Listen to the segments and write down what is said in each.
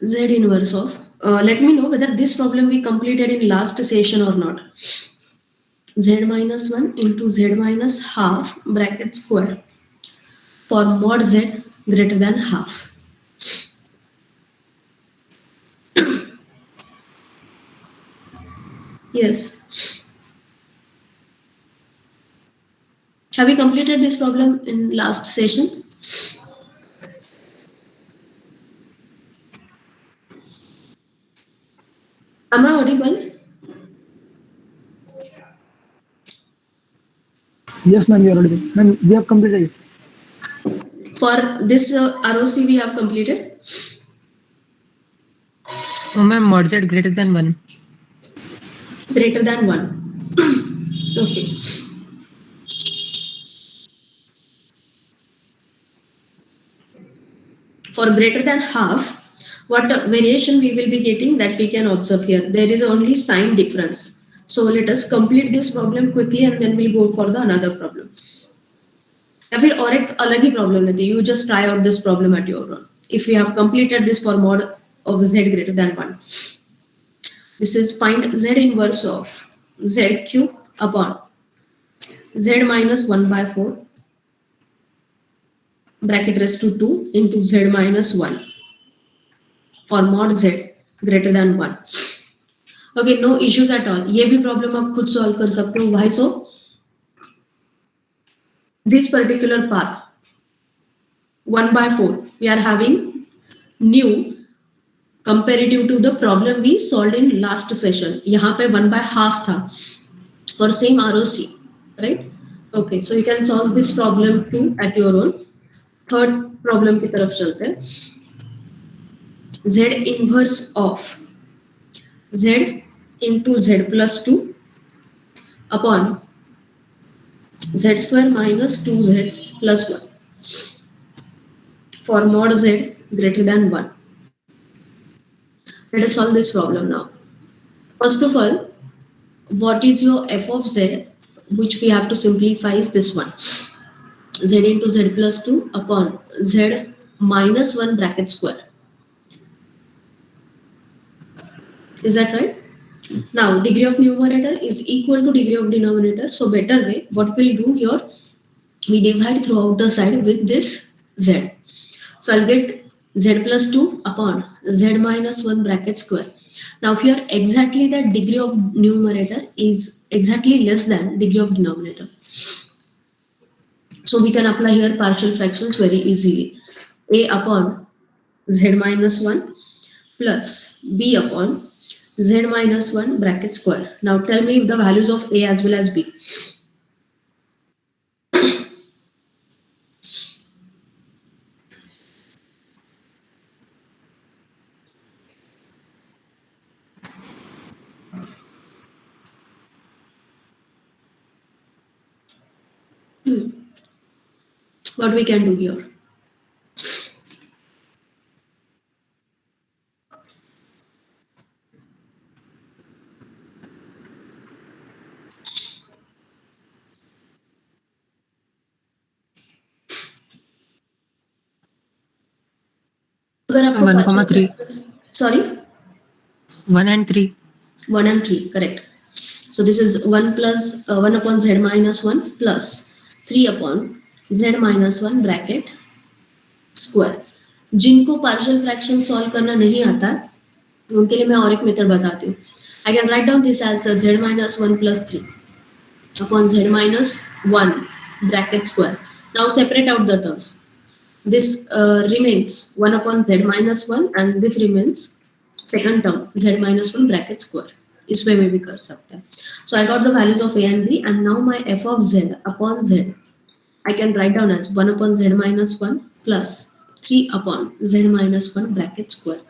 Z inverse of. Let me know whether this problem we completed in last session or not. Z minus 1 into Z minus half bracket square for mod Z greater than half. Yes. Have we completed this problem in last session? Am I audible? Yes, ma'am, you are audible. Ma'am, we have completed it. For this ROC we have completed. Oh, ma'am, mod Z greater than 1. Greater than 1. Okay. For greater than half, what variation we will be getting that we can observe here. There is only sign difference. So let us complete this problem quickly and then we'll go for the another problem. या फिर और एक अलग ही problem लेते you just try out this problem at your own. If we have completed this for mod of z greater than 1. This is find z inverse of z cube upon z minus 1 by 4 bracket raised to 2 into z minus 1 for mod z greater than 1. Okay, no issues at all. ये भी problem आप खुद solve कर सकते हो. Why so? This particular path 1 by 4 we are having new comparative to the problem we solved in last session. यहाँ पे 1 by half था for same ROC, right? Okay, so you can solve this problem too at your own. Third problem की तरफ चलते हैं. Z inverse of Z into Z plus 2 upon Z square minus 2Z plus 1 for mod Z greater than 1. Let us solve this problem now. First of all, what is your f of z, which we have to simplify is this one. Z into Z plus 2 upon Z minus 1 bracket square. Is that right? Now, degree of numerator is equal to degree of denominator. So, better way, what we'll do here, we divide throughout the side with this Z. So, I'll get Z plus 2 upon Z minus 1 bracket square. Now, here exactly the degree of numerator is exactly less than degree of denominator. So, we can apply here partial fractions very easily. A upon Z minus 1 plus B upon Z minus 1 bracket square. Now, tell me if the values of A as well as B. What we can do here? अगर आपको 1,3. Sorry? 1 and 3. 1 and 3, correct. So this is 1 plus 1 upon Z minus 1 plus 3 upon Z minus 1 bracket square. जिनको partial fraction solve करना नहीं आता उनके लिए मैं और एक मेथड बताती हूँ. I can write down this as Z minus 1 plus 3 upon Z minus 1 bracket square. Now separate out the terms. This remains 1 upon Z minus 1 and this remains second term Z minus 1 bracket square. इस वे में भी कर सकते हैं. So I got the values of A and B and now my f of Z upon Z I can write down as 1 upon Z minus 1 plus 3 upon Z minus 1 bracket square.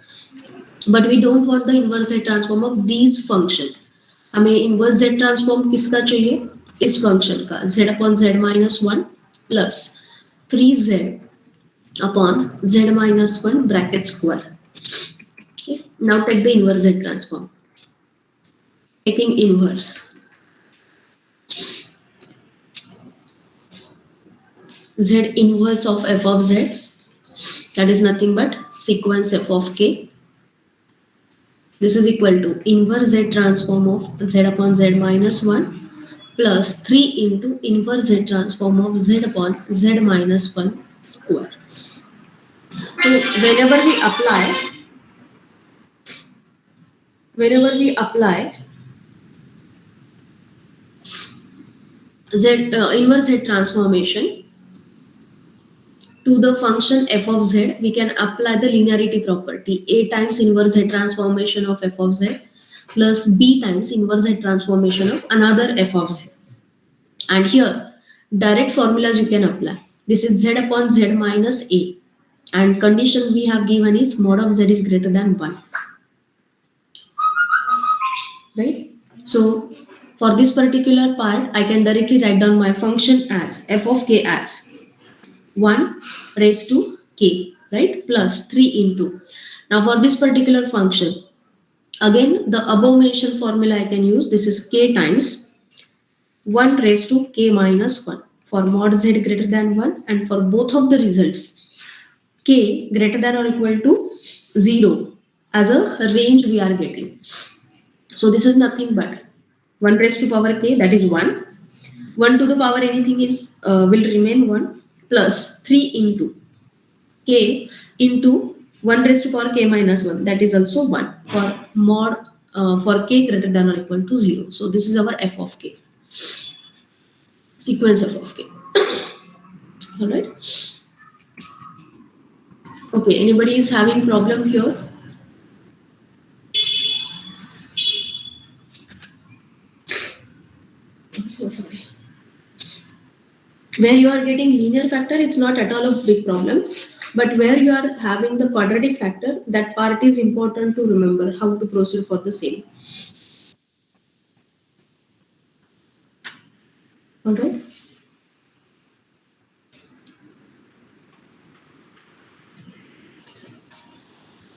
But we don't want the inverse Z transform of these function. हमें inverse Z transform किसका चाहिए? इस function का Z upon Z minus 1 plus 3Z upon Z minus 1 bracket square. Okay. Now take the inverse Z transform. Taking inverse. Z inverse of f of Z, that is nothing but sequence f of k This is equal to inverse Z transform of Z upon Z minus 1 plus 3 into inverse Z transform of Z upon Z minus 1 square. So whenever we apply Z inverse Z transformation to the function f of z, we can apply the linearity property. A times inverse Z transformation of f of z plus b times inverse Z transformation of another f of z. And here, direct formulas you can apply. This is z upon z minus a. And condition we have given is mod of z is greater than 1. Right? So, for this particular part, I can directly write down my function as f of k as 1 raised to k, right? Plus 3 into. Now, for this particular function, again, the above mentioned formula I can use. This is k times 1 raised to k minus 1 for mod z greater than 1, and for both of the results k greater than or equal to 0 as a range we are getting. So this is nothing but 1 raised to power k, that is 1. 1 to the power anything is will remain 1 plus 3 into k into 1 raised to power k minus 1, that is also 1 for mod for k greater than or equal to 0. So this is our f of k, sequence f of k. All right. Okay, anybody is having problem here? I'm so sorry. Where you are getting linear factor, it's not at all a big problem. But where you are having the quadratic factor, that part is important to remember how to proceed for the same. All right.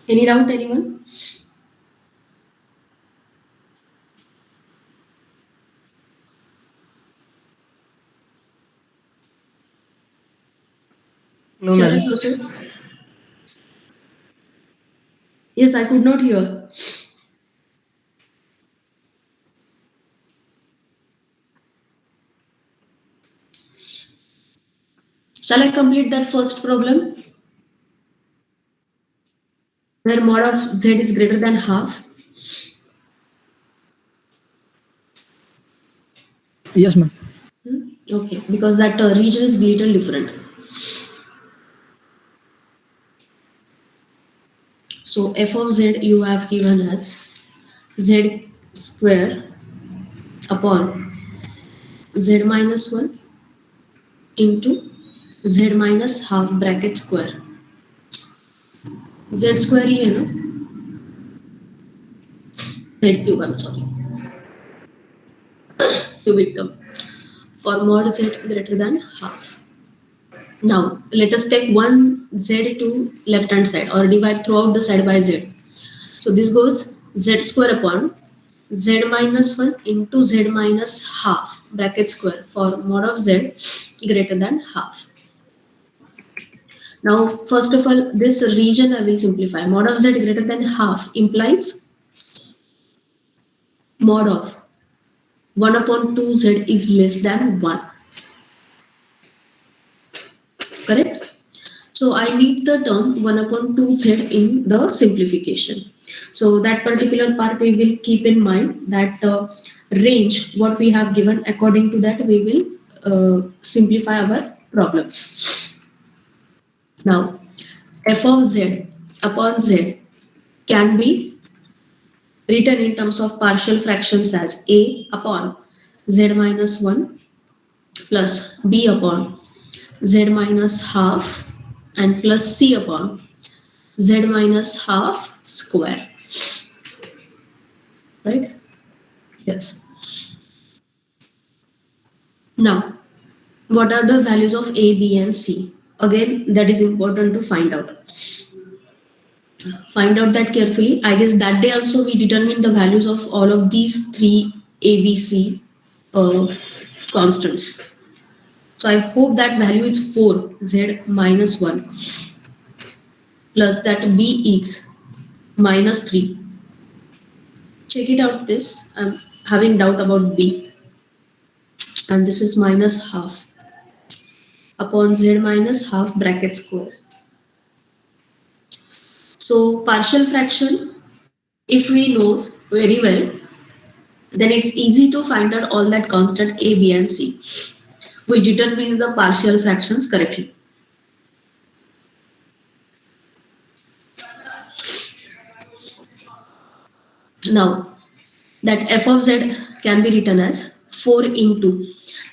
Any doubt, anyone? No, Shall I ma'am. proceed? Yes, I could not hear. Shall I complete that first problem? Where mod of z is greater than half. Yes, ma'am. Okay, because that region is little different. So f of z you have given as z square upon z minus 1 into z minus half bracket square. Z square ही है ना? Z cube, I'm sorry. Cubic term. For mod z greater than half. Now, let us take one z to left hand side or divide throughout the side by z. So this goes z square upon z minus 1 into z minus half bracket square for mod of z greater than half. Now, first of all, this region I will simplify. Mod of z greater than half implies mod of 1 upon 2z is less than 1. Correct? So I need the term 1 upon 2z in the simplification. So that particular part we will keep in mind, that range what we have given, according to that we will simplify our problems. Now f of z upon z can be written in terms of partial fractions as a upon z minus 1 plus b upon z minus half and plus c upon z minus half square. Right? Yes. Now, what are the values of a, b and c? Again, that is important to find out. Find out that carefully. I guess that day also we determined the values of all of these three a, b, c constants. So I hope that value is 4 z minus 1 plus that b is minus 3 check it out this. I'm having doubt about B. And this is minus half upon Z minus half bracket square. So partial fraction, if we know very well, then it's easy to find out all that constant A, B and C. We determine the partial fractions correctly. Now, that f of z can be written as 4 into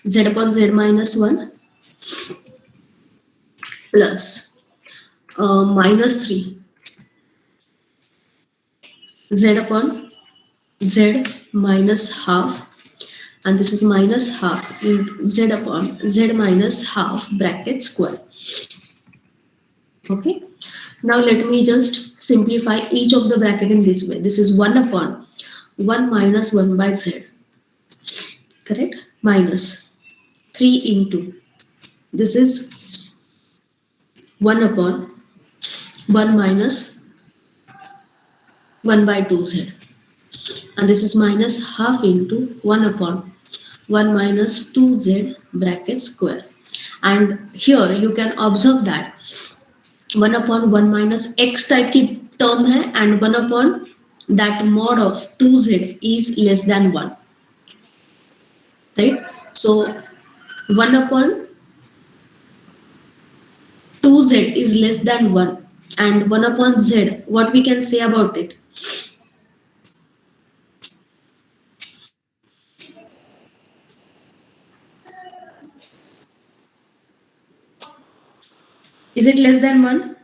z upon z minus 1 plus minus 3 z upon z minus half, and this is minus half into z upon z minus half bracket square. Okay. Now let me just simplify each of the bracket in this way. This is 1 upon 1 minus 1 by z. Correct? Minus 3 into, this is 1 upon 1 minus 1 by 2z. And this is minus half into 1 upon 1 minus 2z bracket square. And here you can observe that 1 upon 1 minus x type की term है, and 1 upon that mod of 2z is less than 1. Right? So 1 upon 2z is less than 1, and 1 upon z, what we can say about it? Is it less than 1?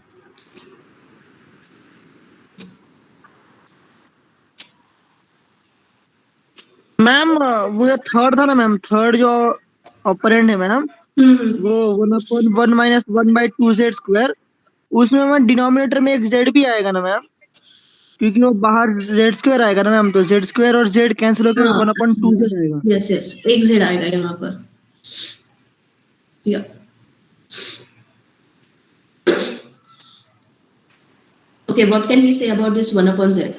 Ma'am वो जो third था ना ma'am, third जो operand है ma'am, वो 1/1 minus 1 by 2z square, उसमें ma'am denominator में एक z भी आएगा ना मैम, क्योंकि वो बाहर z स्क्वायर आएगा ना मैम, तो z स्क्वायर और z कैंसिल होकर 1/2z आएगा. यस यस, एक z आएगा यहाँ पर. या okay, what can we say about this 1 upon z?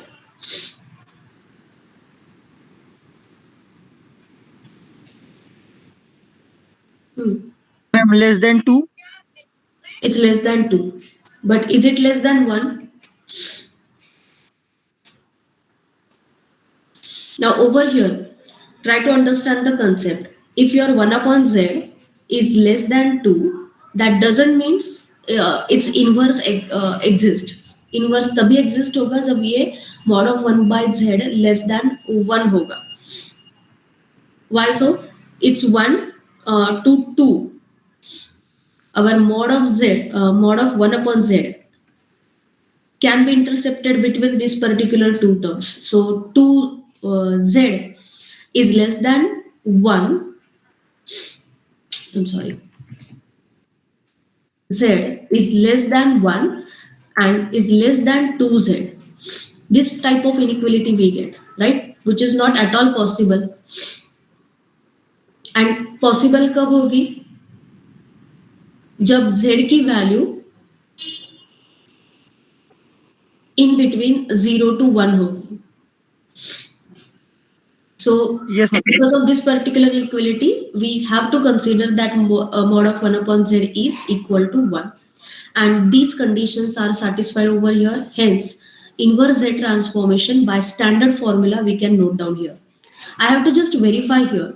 Ma'am less than 2. It's less than 2. But is it less than 1? Now over here, try to understand the concept. If your 1 upon z is less than 2, that doesn't mean its inverse exist. Inverse तभी exist होगा जब ये mod of 1 by z less than 1 होगा. Why so? It's 1 to 2. Our mod of z, mod of 1 upon z can be intercepted between these particular two terms. So 2z is less than 1. I'm sorry. Z is less than 1 and is less than 2z. This type of inequality we get, right? Which is not at all possible. And possible कब होगी? जब z की value in between 0 to 1 होगी. So Yes, ma'am. because of this particular inequality, we have to consider that mod of 1 upon z is equal to 1. And these conditions are satisfied over here. Hence, inverse z transformation by standard formula we can note down here. I have to just verify here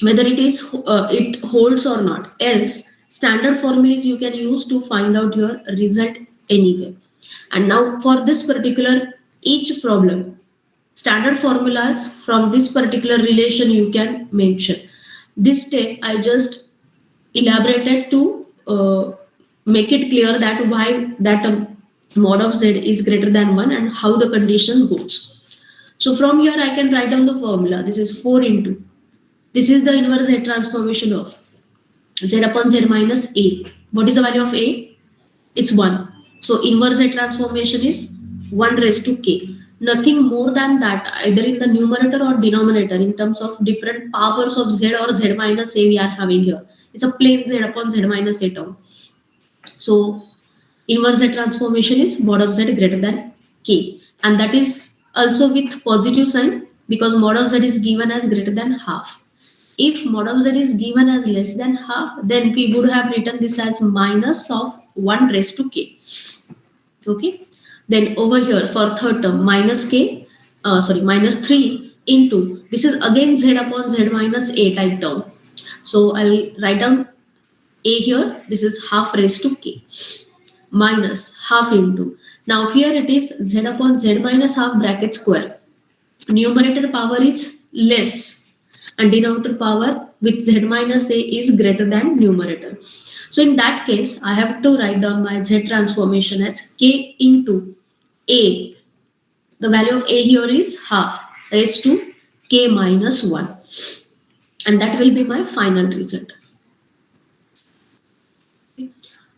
whether it holds or not. Else, standard formulas you can use to find out your result anyway. And now for this particular each problem, standard formulas from this particular relation you can mention. This step I just elaborated to make it clear that why that mod of z is greater than 1 and how the condition goes. So from here I can write down the formula. This is 4 into, this is the inverse z transformation of z upon z minus a. What is the value of a? It's 1. So inverse z transformation is 1 raised to k. Nothing more than that, either in the numerator or denominator, in terms of different powers of z or z minus a we are having here. It's a plain z upon z minus a term. So inverse z transformation is mod of z greater than k, and that is also with positive sign, because mod of z is given as greater than half. If mod of z is given as less than half, then we would have written this as minus of 1 raised to k. Okay. Then over here for third term, minus k, minus 3 into, this is again z upon z minus a type term. So I'll write down a here, this is half raised to k, minus half into. Now here it is z upon z minus half bracket square. Numerator power is less and denominator power with z minus a is greater than numerator. So in that case, I have to write down my z transformation as k into a. The value of a here is half raised to k minus 1. And that will be my final result.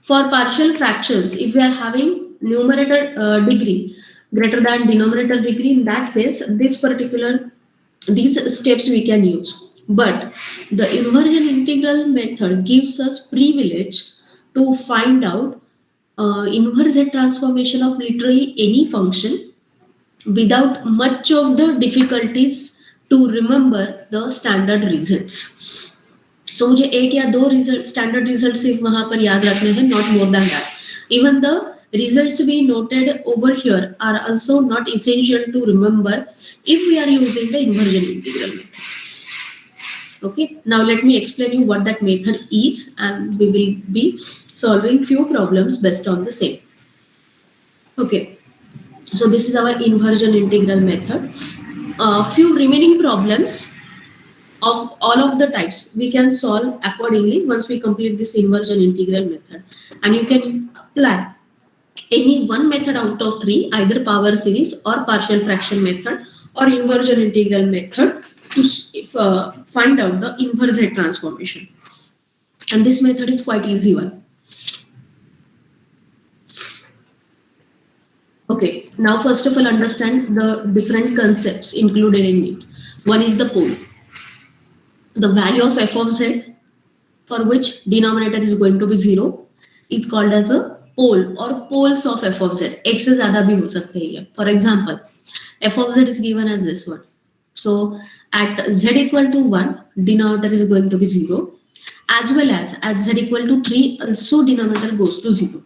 For partial fractions, if we are having numerator degree greater than denominator degree, in that case, these steps we can use. But the inversion integral method gives us privilege to find out inverse transformation of literally any function without much of the difficulties to remember the standard results. So मुझे एक या दो result standard result सिर्फ वहां पर याद रखने हैं, not more than that. Even the results we noted over here are also not essential to remember if we are using the inversion integral method. Okay, now let me explain you what that method is, and we will be solving few problems based on the same. Okay, so this is our inversion integral method. Few remaining problems of all of the types we can solve accordingly once we complete this inversion integral method, and you can apply any one method out of three, either power series or partial fraction method or inversion integral method, to find out the inverse transformation. And this method is quite easy one. Okay, now first of all understand the different concepts included in it. One is the pole. The value of f of z, for which denominator is going to be 0, is called as a pole or poles of f of z. X से ज़्यादा भी हो सकते हैं. For example, f of z is given as this one. So at z equal to 1, denominator is going to be 0, as well as at z equal to 3, also denominator goes to 0.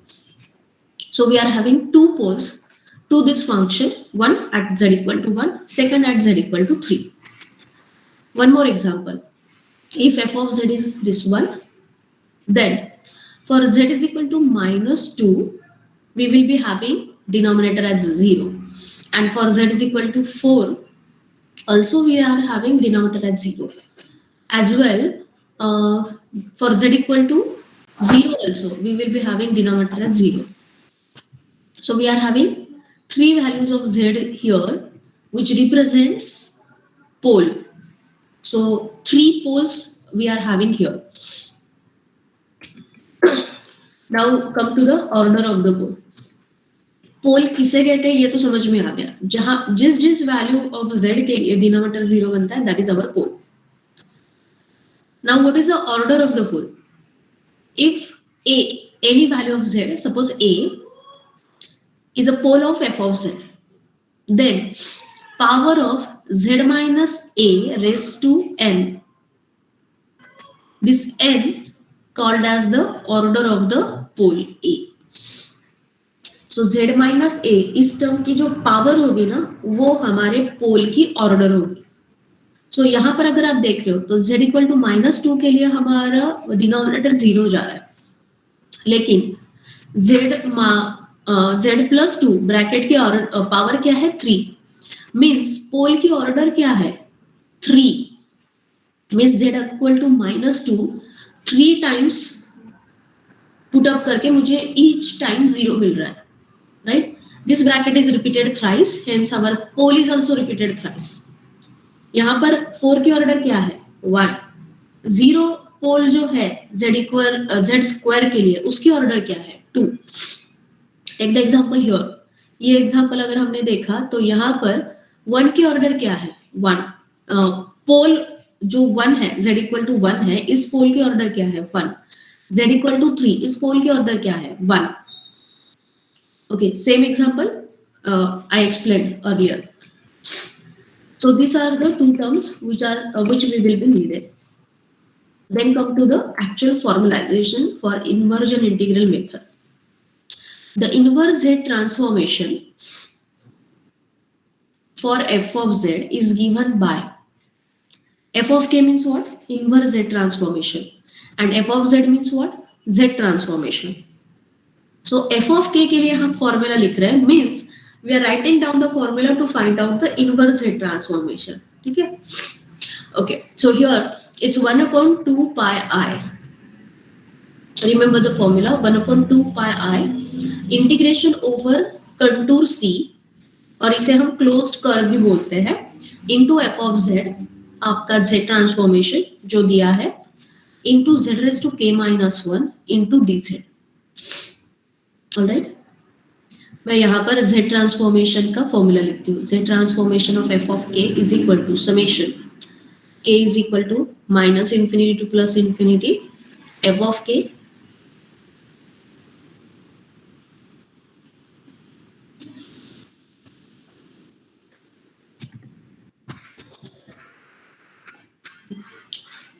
So we are having two poles to this function, one at z equal to 1, second at z equal to 3. One more example. If f of z is this one, then for z is equal to minus 2, we will be having denominator as 0. And for z is equal to 4, also we are having denominator as 0. As well, for z equal to 0 also, we will be having denominator as 0. So we are having three values of z here, which represents pole. So three poles we are having here. Now come to the order of the pole. पोल किसे कहते हैं ये तो समझ में आ गया. जहां जिस वैल्यू ऑफ z के लिए डिनोमिनेटर 0 बनता है, that is our pole. Now what is the order of the pole? If a, any value of z, suppose a is a pole of f of z, then power of z minus a raised to n, this n called as the order of the pole a. So z minus a इस term की जो power होगी ना, वो हमारे पोल की order होगी. So यहाँ पर अगर आप देख रहे हो तो z इक्वल टू -2 के लिए हमारा डिनोमिनेटर 0 जा रहा है, लेकिन z प्लस 2 ब्रैकेट की पावर क्या है? 3. मीन्स पोल की ऑर्डर क्या है? 3. Means z equal to -2 3 times put up करके मुझे ईच टाइम 0 मिल रहा है, right? This bracket is repeated thrice, hence our pole is also repeated thrice. यहाँ पर 4 की ऑर्डर क्या है? 1. 0 पोल जो है z स्क्वायर के लिए, उसकी ऑर्डर क्या है? 2. Take the example here. ये एग्जांपल अगर हमने देखा तो यहाँ पर 1 की ऑर्डर क्या है? 1. पोल जो 1 है, z इक्वल टू 1 है, इस पोल की ऑर्डर क्या है? 1. z इक्वल टू 3, इस पोल की ऑर्डर क्या है? 1. Okay, same example I explained earlier. So these are the two terms which we will be needed. Then come to the actual formalization for inversion integral method. The inverse Z transformation for f of z is given by f of k means what? Inverse Z transformation. And f of z means what? Z transformation. So f of k के लिए हम formula लिख रहे हैं, means we are writing down the formula to find out the inverse Z transformation. ठीक है? Okay, so here it's 1 upon 2 pi I. Remember the formula, 1 upon 2 pi I integration over contour C, और इसे हम closed curve भी बोलते हैं, into F of Z, आपका Z transformation जो दिया है, into Z raise to K minus 1 into D Z. Alright, मैं यहाँ पर जेड ट्रांसफॉर्मेशन का फॉर्मूला लिखती हूँ. Z transformation of F of K is equal to summation K is equal to minus infinity to plus infinity F of K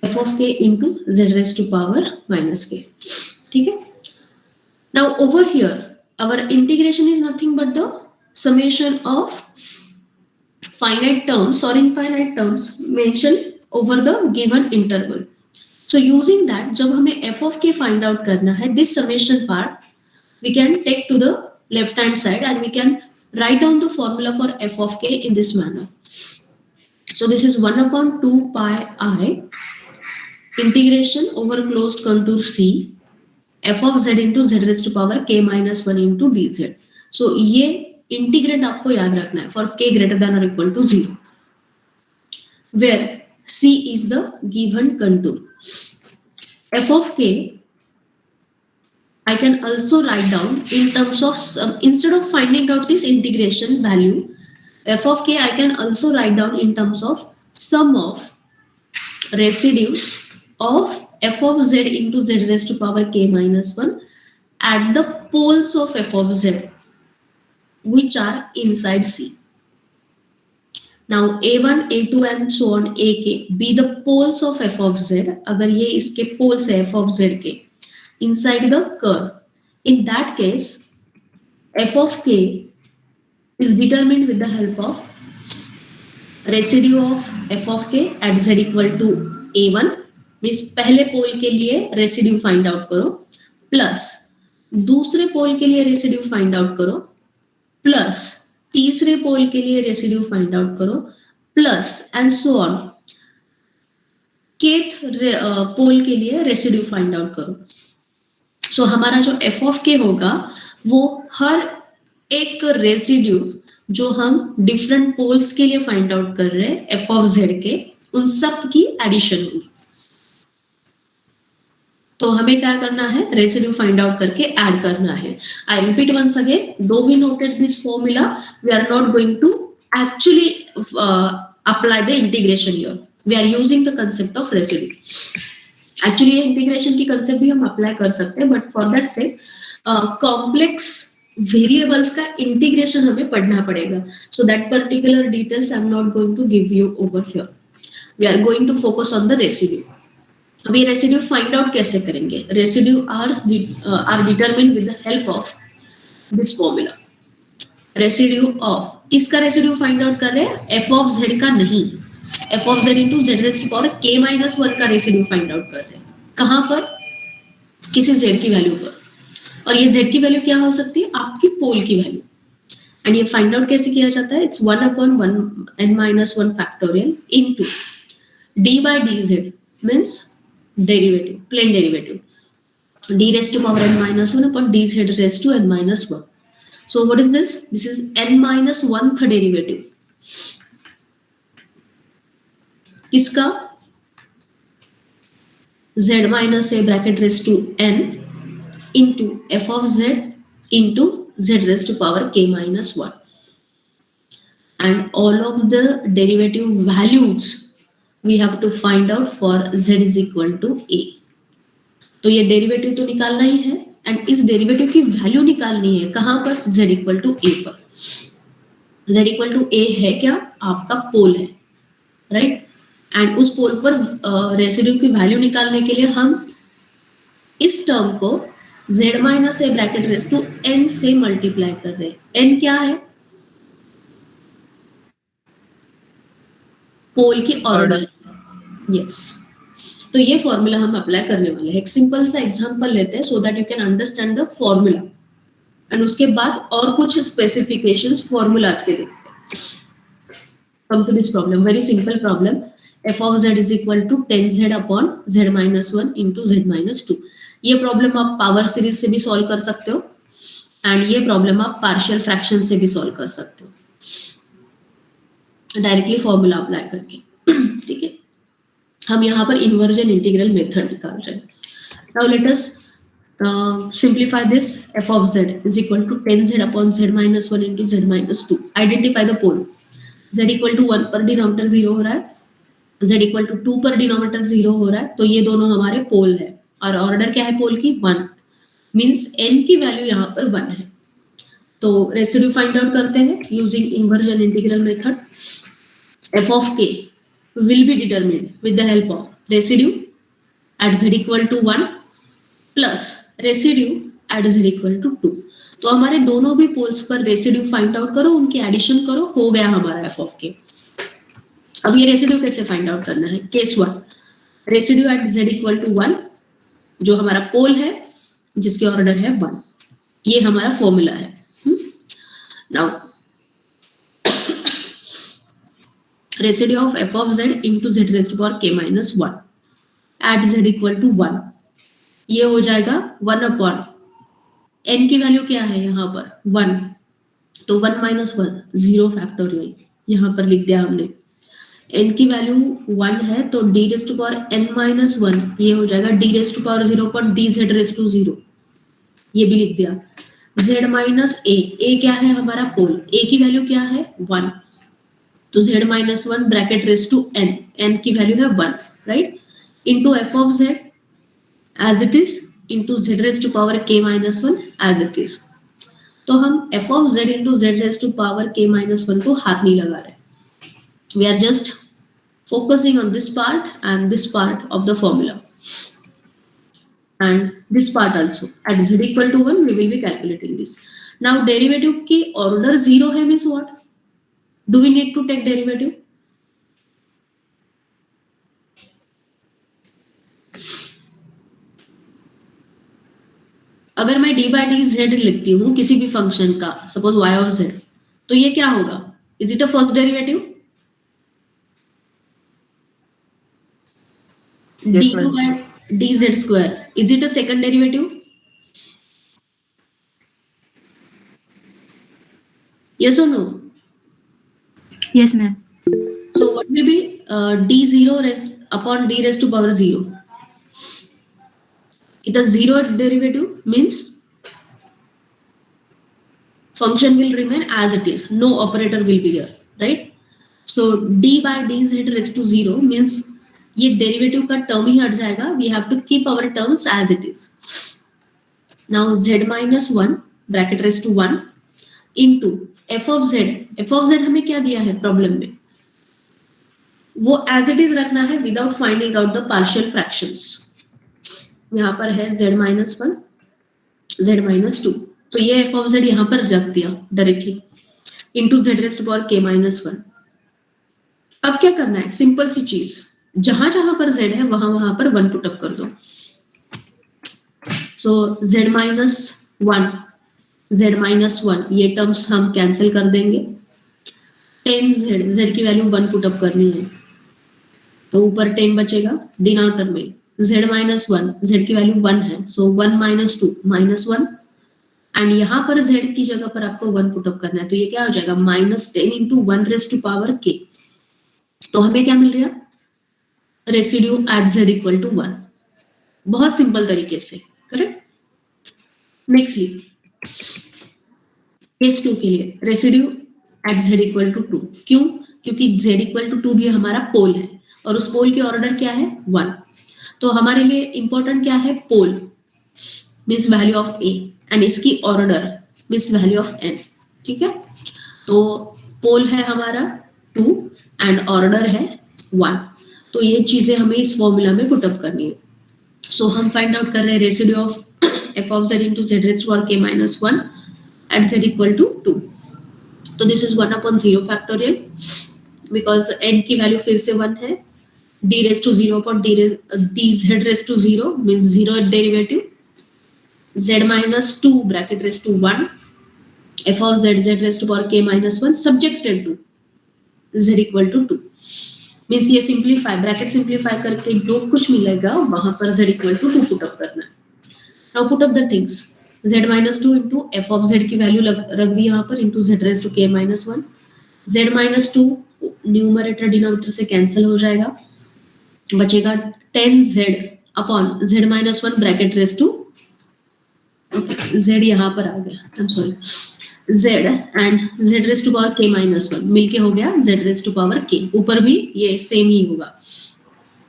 f of k into z raised to power minus k. ठीक है? Now over here our integration is nothing but the summation of finite terms or infinite terms mentioned over the given interval. So using that, जब हमें f of k find out करना है, this summation part we can take to the left hand side and we can write down the formula for f of k in this manner. So this is 1 upon 2 pi I integration over closed contour C f of z into z raised to power k minus 1 into dz. So ये integrand आपको याद रखना है for k greater than or equal to 0, where C is the given contour. F of k I can also write down in terms of instead of finding out this integration value, f of k I can also write down in terms of sum of residues of f of z into z raised to power k minus 1 at the poles of f of z which are inside C. Now a1, a2 and so on ak be the poles of f of z. अगर ये इसके poles है f of z के inside the curve, in that case f of k is determined with the help of residue of f of k at z equal to a1, means पहले pole के लिए residue find out करो, plus दूसरे pole के लिए residue find out करो, plus तीसरे pole के लिए रेसिड्यू फाइंड आउट करो, plus and so on kth pole के लिए रेसिड्यू फाइंड आउट करो. सो हमारा जो एफ ऑफ के होगा वो हर एक रेसिड्यू जो हम डिफरेंट पोल्स के लिए फाइंड आउट कर रहे हैं एफ ऑफ जेड के, उन सब की एडिशन होगी. तो हमें क्या करना है, रेसिड्यू फाइंड आउट करके ऐड करना है. I repeat once again, though we noted this formula, we are not going to actually apply the integration here, we are using the concept of residue. Actually ये integration की concept भी हम apply कर सकते हैं, but for that से complex variables का integration हमें पढ़ना पड़ेगा. So that particular details I am not going to give you over here. We are going to focus on the residue. अभी रेसिड्यू फाइंड आउट कैसे करेंगे? Residue are determined with the help of this formula. Residue of किसका residue find out कर रहे हैं? F of Z का नहीं, F of Z into Z raise to power K minus 1 का रेसिड्यू फाइंड आउट कर रहे हैं. कहां पर? किसी जेड की वैल्यू पर. और ये जेड की वैल्यू क्या हो सकती है? आपकी पोल की वैल्यू. एंड ये फाइंड आउट कैसे किया जाता है? It's 1 upon 1 n minus 1 factorial into d by dz means derivative, plain derivative, d raised to power n minus 1 upon dz raised to n minus 1. So what is this? This is n minus 1th derivative. किसका? z minus a bracket raised to n into f of z into z raised to power k minus 1. And all of the derivative values we have to find out for z is equal to a. तो ये derivative तो निकालना ही है, and इस derivative की value निकालनी है कहां पर? z इक्वल टू a पर. z इक्वल टू ए है क्या, आपका पोल है, राइट। एंड उस पोल पर रेसिड्यू की वैल्यू निकालने के लिए हम इस टर्म को z minus A bracket raise to n से मल्टीप्लाई कर रहे हैं। n क्या है, पोल की ऑर्डर, यस। तो ये फॉर्मूला हम अप्लाई करने वाले हैं। एक सिंपल सा एग्जांपल लेते हैं so that you can understand the formula, and उसके बाद और कुछ स्पेसिफिकेशंस फॉर्मूलाज के देखते हैं। Come to this problem, very simple problem. f of z is equal to 10z upon z minus 1 into z minus 2। ये प्रॉब्लम आप power series से भी सॉल्व कर सकते हो, एंड ये प्रॉब्लम आप पार्शियल फ्रैक्शन से भी सॉल्व कर सकते हो डायरेक्टली फॉर्मूला अप्लाई करके, ठीक है। हम यहाँ पर इन्वर्जन इंटीग्रल मेथड निकाल रहे हैं। Now let us simplify this। f of z is equal to 10z upon z minus 1 into z minus 2। identify the pole। z equal to 1 पर डिनोमिनेटर 0 हो रहा है, z equal to 2 पर denominator 0 हो रहा है, तो ये दोनों हमारे पोल है। और ऑर्डर क्या है पोल की, 1, मींस n की वैल्यू यहाँ पर 1 है। तो रेसिड्यू फाइंड आउट करते हैं using inversion integral method. f of k will be determined with the help of residue at z equal to 1 plus residue at z equal to 2। तो हमारे दोनों भी पोल्स पर रेसिड्यू फाइंड आउट करो, उनकी addition करो, हो गया हमारा f of k। अब ये रेसिड्यू कैसे फाइंड आउट करना है, case 1, residue at z equal to 1, जो हमारा पोल है जिसके ऑर्डर है 1, ये हमारा फॉर्मूला है। Now residue of f of z into z raised to power k minus 1 at z equal to 1, ये हो जाएगा 1 अपॉन n की वैल्यू क्या है यहाँ पर 1, तो 1 minus 1 0 फैक्टोरियल यहाँ पर लिख दिया हमने। n की वैल्यू 1 है तो d raised to power n minus 1, ये हो जाएगा d raised to power 0 upon dz raised to 0, ये भी लिख दिया। z minus a क्या है हमारा पोल, a की वैल्यू क्या है 1, तो z minus 1 bracket raise to n की वैल्यू है 1, right, into f of z as it is into z raised to power k minus 1 as it is। तो हम f of z into z raised to power k minus 1 को हाथ नहीं लगा रहे, we are just focusing on this part and this part of the formula, and this part also at z equal to 1 we will be calculating this। now derivative की order 0 है means what, do we need to take derivative? अगर मैं d by dz लिखती हूँ किसी भी function का, suppose y of z, तो ये क्या होगा, is it a first derivative? d2 by dz square, is it a second derivative? Yes or no? Yes, ma'am. So what will be d0 upon d raised to power 0? It is zero derivative means function will remain as it is, no operator will be there, right? So d by dz raised to 0 means ये derivative का term ही हट जाएगा, we have to keep our terms as it is। now z minus 1 bracket raise to 1 into f of z हमें क्या दिया है problem में, वो एज इट इज रखना है without finding out the partial fractions. यहाँ पर है z minus 1 z minus 2, तो ये f of z यहाँ पर रख दिया directly into z raised to power k minus 1। अब क्या करना है, सिंपल सी चीज, जहां जहां पर z है वहां वहां पर 1 पुट अप कर दो। सो z minus 1 ये टर्म्स हम कैंसिल कर देंगे। 10z, z की वैल्यू 1 पुट अप करनी है तो ऊपर 10 बचेगा, डिनोमिनेटर में z minus 1, z की वैल्यू 1 है, सो 1 minus 2 minus 1, एंड यहाँ पर z की जगह पर आपको 1 पुट अप करना है, तो ये क्या हो जाएगा -10 into 1 raised to power k। तो हमें क्या मिल रहा है, residue at z equal to 1, बहुत सिंपल तरीके से, करेक्ट। नेक्स्टली केस 2 के लिए residue at z equal to 2, क्यों, क्योंकि z इक्वल टू 2 भी हमारा पोल है और उस पोल की ऑर्डर क्या है 1, तो हमारे लिए इंपॉर्टेंट क्या है, pole means value of a and इसकी order means value of n, ठीक है। तो पोल है हमारा 2 एंड ऑर्डर है 1. तो ये चीजें हमें इस फॉर्मूला में पुट अप करनी है. सो हम फाइंड आउट कर रहे हैं residue of f of z into z raised to power k minus 1 at z equal to 2. तो this is 1 upon 0 factorial because n की वैल्यू फिर से 1 है. d raised to 0 upon dz raised to 0 means 0 derivative. z minus 2 bracket raised to 1 f of z raised to power k minus 1 subjected to z equal to 2 means ये simplify bracket simplify करके जो कुछ मिलेगा वहां पर z equal to 2 put up करना है. Now put up the things. z minus 2 into f of z की वैल्यू रख दी यहाँ पर into z raised to k minus 1. z minus 2 numerator denominator से कैंसिल हो जाएगा. बचेगा 10z upon z minus 1 bracket raise to z यहाँ पर आ गया. I am sorry z and z raise to power k minus 1 मिलके हो गया z raise to power k. ऊपर भी ये सेम ही होगा.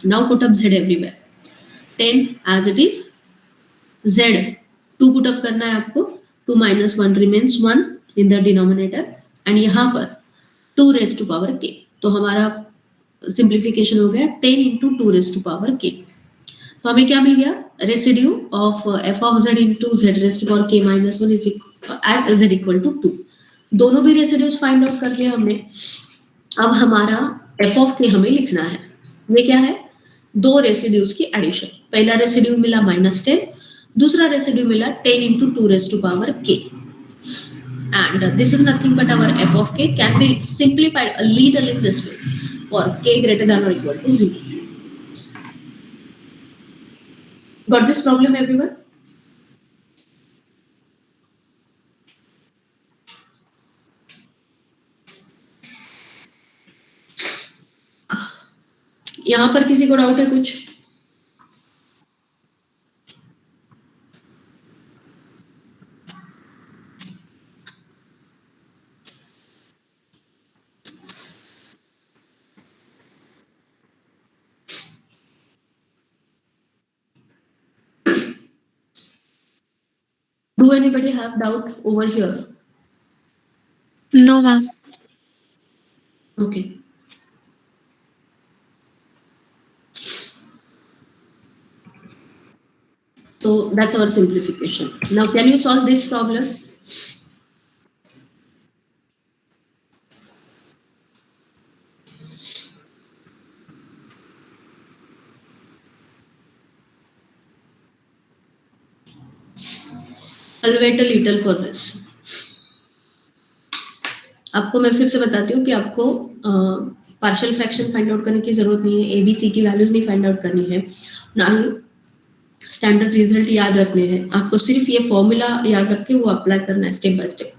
Now put up z everywhere. 10 as it is. z 2 put up करना है आपको. 2 minus 1 remains 1 in the denominator and यहाँ पर 2 रेस्ट टू पावर k. तो हमारा सिंप्लीफिकेशन हो गया 10 into 2 raise to power k. तो हमें क्या मिल गया? Residue of f of z into z raised to power k minus 1 is at z equal to 2. दोनों भी रेसिड्यूज फाइंड आउट कर लिया हमने. अब हमारा f of k हमें लिखना है. ये क्या है? दो रेसिड्यूज की एडिशन. पहला रेसिड्यू मिला -10, दूसरा रेसिड्यू मिला 10 into 2 raised to power k. And this is nothing but our f of k can be simplified a little in this way for k greater than or equal to 0. Got this problem, everyone? यहां पर किसी को doubt है कुछ? Do anybody have doubt over here? No, ma'am. Okay. So that's our simplification. Now can you solve this problem? I'll wait a little for this. आपको मैं फिर से बताती हूँ कि आपको पार्शियल फ्रैक्शन फाइंड आउट करने की जरूरत नहीं है. ABC की वैल्यूज नहीं फाइंड आउट करनी है, ना ही स्टैंडर्ड रिजल्ट याद रखने हैं. आपको सिर्फ ये फॉर्मूला याद रख के वो अप्लाई करना है step by step.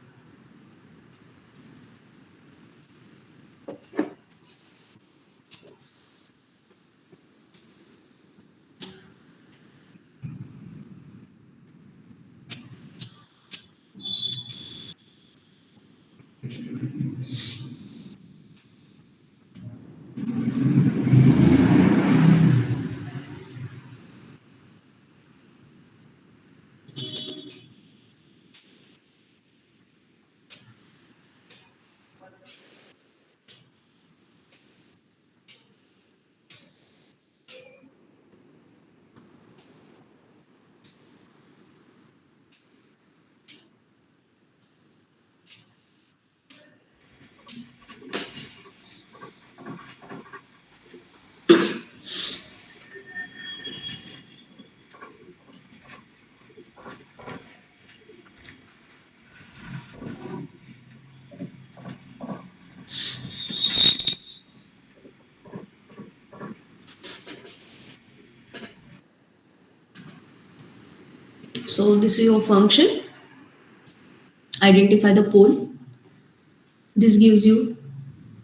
So this is your function. Identify the pole. This gives you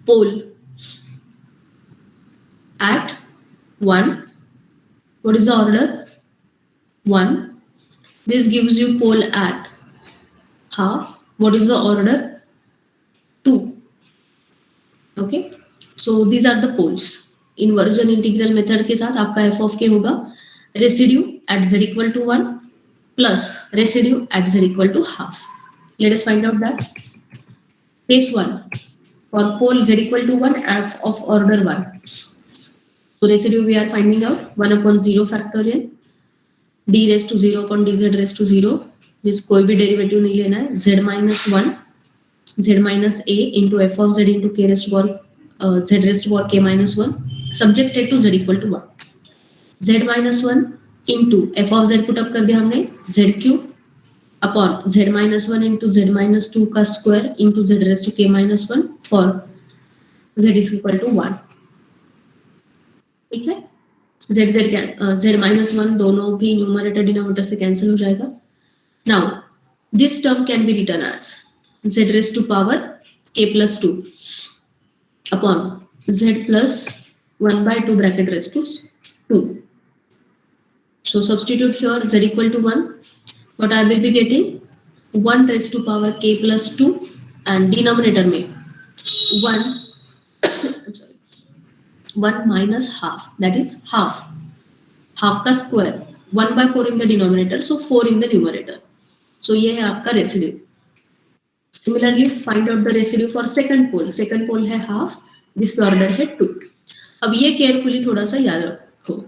pole at 1. What is the order? 1. This gives you pole at half. What is the order? 2. Okay. So these are the poles. Inversion integral method के साथ आपका f of k होगा residue at z equal to 1 plus residue at z equal to half. Let us find out that. Case 1. For pole z equal to 1 f of order 1. So residue we are finding out 1 upon 0 factorial d raised to 0 upon dz raised to 0 means कोई भी derivative नहीं लेना है z minus 1 z minus a into f of z into k raised to power z raised to power k minus 1 subjected to z equal to 1 z minus 1 into f of z put up कर दिया हमने z cube upon z minus 1 into z minus 2 का square into z raised to k minus 1 for z is equal to 1. ठीक है z minus 1 दोनों भी numerator denominator से cancel हो जाएगा. Now this term can be written as z raised to power k plus 2 upon z plus 1 by 2 bracket raised to 2. So substitute here z equal to 1. What I will be getting 1 raised to power k plus 2 and denominator में 1 I'm sorry 1 minus half, that is half का square 1 by 4 in the denominator, so 4 in the numerator. So ये है आपका residue. Similarly find out the residue for second pole है half, जिसका order है 2. अब ये केयरफुली थोड़ा सा याद रखो.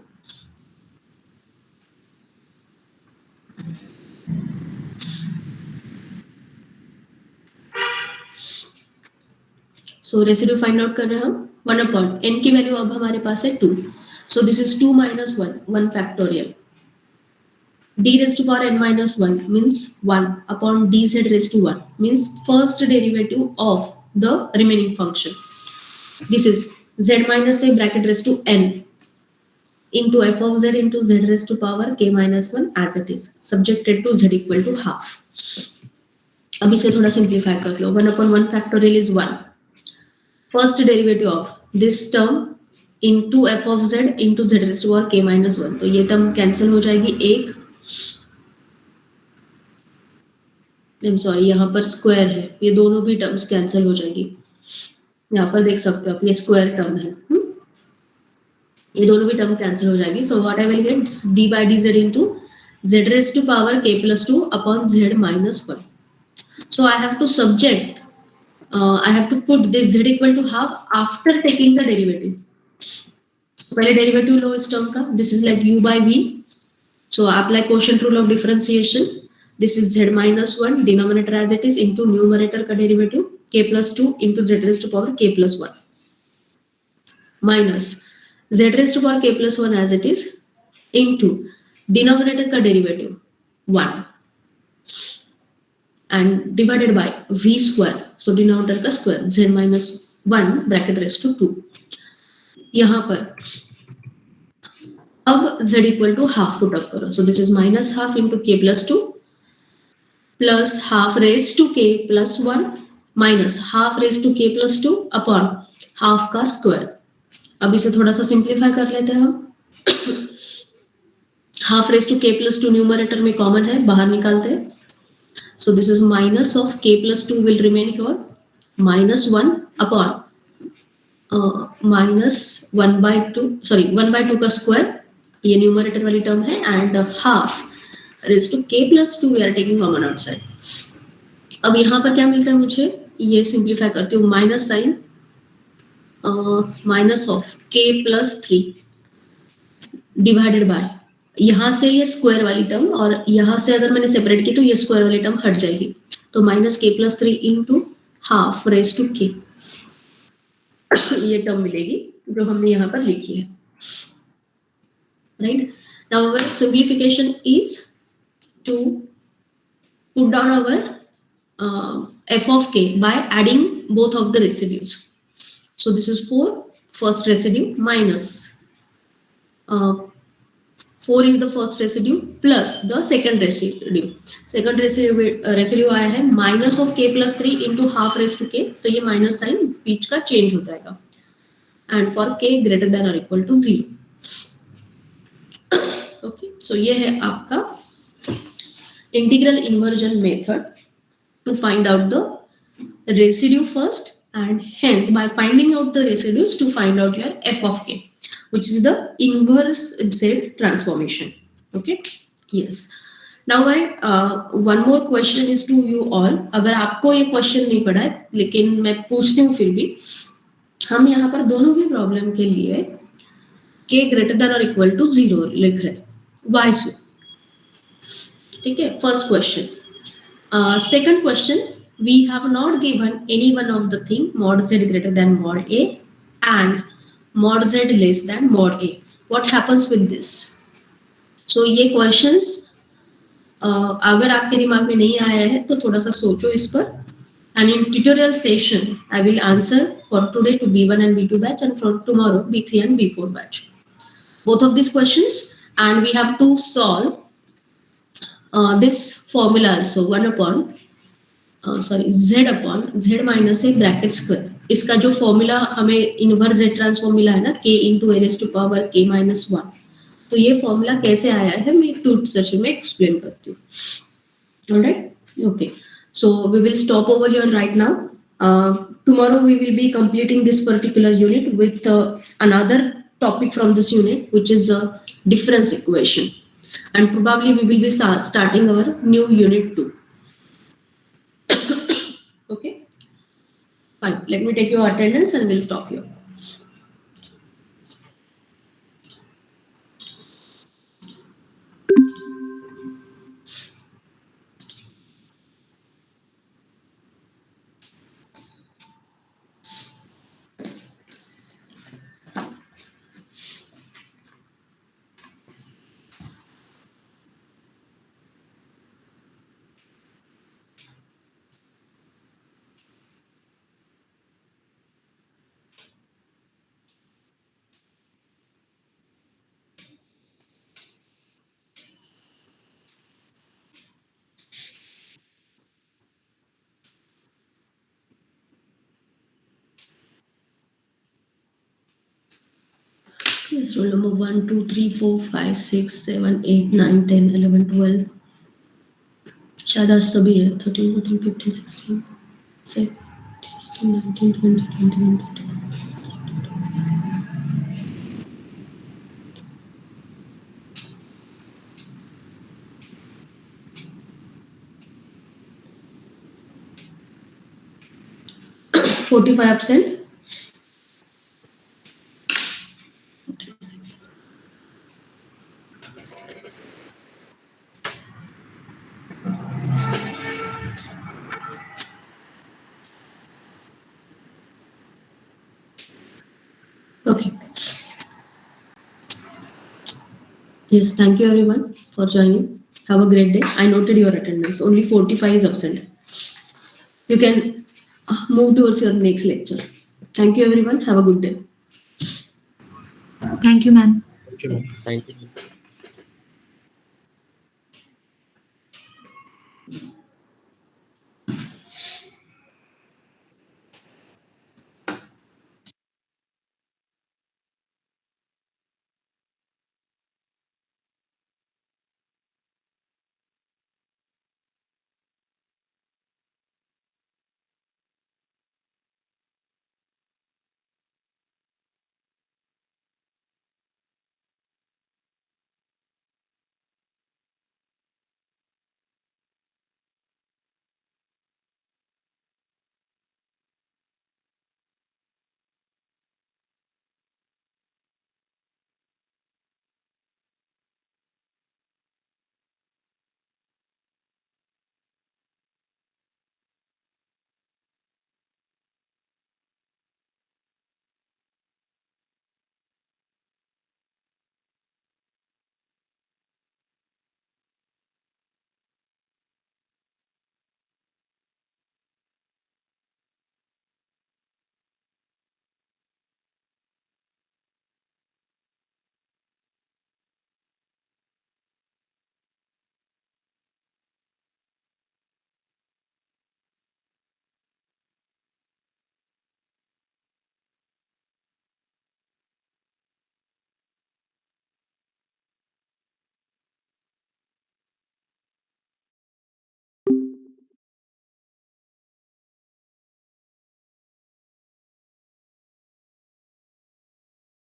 So रेसिड्यू फाइंड आउट कर रहे हैं हम 1 upon n की वैल्यू अब हमारे पास है 2. So this is 2 minus 1 factorial. d raised to power n minus 1 means 1 upon dz raised to 1 means first derivative of the remaining function. This is z minus a bracket raised to n into f of z into z raised to power k minus 1 as it is subjected to z equal to half. अब इसे थोड़ा simplify कर लो. 1 upon 1 factorial is 1. First derivative of this term into f of z into z raised to power k minus 1. तो ये term cancel हो जाएगी एक. Sorry यहाँ पर स्क्वायर है, ये दोनों भी टर्म्स कैंसिल हो जाएगी. यहाँ पर देख सकते हो आप ये स्क्वायर टर्म है. ये दोनों भी टर्म कैंसिल हो जाएगी. So what I will get d by dz into z raised to power k plus 2 upon z minus 1. So I have to subject I have to put this z equal to half after taking the derivative. पहले derivative लो इस term का. This is like u by v. So apply quotient rule of differentiation. This is z minus 1 denominator as it is into numerator का derivative k plus 2 into z raised to power k plus 1 minus z raised to power k plus 1 as it is into denominator का derivative 1 and divided by v square. So denominator का square z minus 1 bracket raised to 2. यहाँ पर अब z equal to half put up करो. So this is minus half into k plus 2 plus half raised to k plus 1 minus half raised to k plus 2 upon half का square. अब इसे थोड़ा सा simplify कर लेते हैं हम. half raised to k plus 2 numerator में कॉमन है, बाहर निकालते हैं. So this is minus of k plus 2 will remain here minus 1 upon minus 1 by 2 sorry 1 by 2 का square, ये न्यूमरेटर वाली टर्म है, and half raised to k plus 2 we are taking common outside. अब यहाँ पर क्या मिलता है मुझे, ये सिंप्लीफाई करती हूँ. Minus sign minus of k plus 3 divided by यहाँ से ये स्क्वायर वाली टर्म और यहाँ से अगर मैंने सेपरेट की तो ये स्क्वायर वाली टर्म हट जाएगी. तो minus k plus 3 into half raise to k ये टर्म मिलेगी जो हमने यहाँ पर लिखी है. Right now our simplification is to put down our f of k by adding both of the residues. So this is 4 first residue minus 4 is the first residue plus the second residue. Second residue आया है minus of k plus 3 into half raised to k. तो ये minus sign बीच का change हो जाएगा. And for k greater than or equal to 0. Okay, so ये है आपका integral inversion method to find out the residue first, and hence by finding out the residues to find out your f of k, which is the inverse Z transformation. Okay, yes. Now भाई one more question is to you all. अगर आपको ये question नहीं पड़ा है लेकिन मैं पूछती हूँ फिर भी. हम यहाँ पर दोनों भी प्रॉब्लम के लिए k ग्रेटर देन और इक्वल टू 0 लिख रहे हैं. वाई सो? ठीक है, first question. Second question, we have not given any one of the thing mod z greater than mod a and mod z less than mod a. What happens with this? So ये questions अगर आपके दिमाग में नहीं आया है तो थोड़ा सा सोचो इस पर. And in tutorial session, I will answer for today to B1 and B2 batch and for tomorrow B3 and B4 batch. Both of these questions, and we have to solve this formula also 1 upon z upon z minus A bracket square. इसका जो formula हमें inverse z transform मिला है ना, k into A raise to power k minus 1. तो ये formula कैसे आया है मैं एक टू सेशन में एक्सप्लेन करती हूँ. Alright, okay. So we will stop over here right now. Tomorrow we will be completing this particular unit with another topic from this unit, which is a difference equation, and probably we will be starting our new unit 2. Okay, fine. Let me take your attendance and we'll stop here. Yes, roll number 1, 2, 3, 4, 5, 6, 7, 8, 9, 10, 11, 12. शायद आज सभी है 13, 14, 15, 16, 17, 18, 19, 20, 21, 22. %45. Okay. Yes, thank you everyone for joining. Have a great day. I noted your attendance. Only 45 is absent. You can move towards your next lecture. Thank you everyone. Have a good day. Thank you, ma'am. Thank you.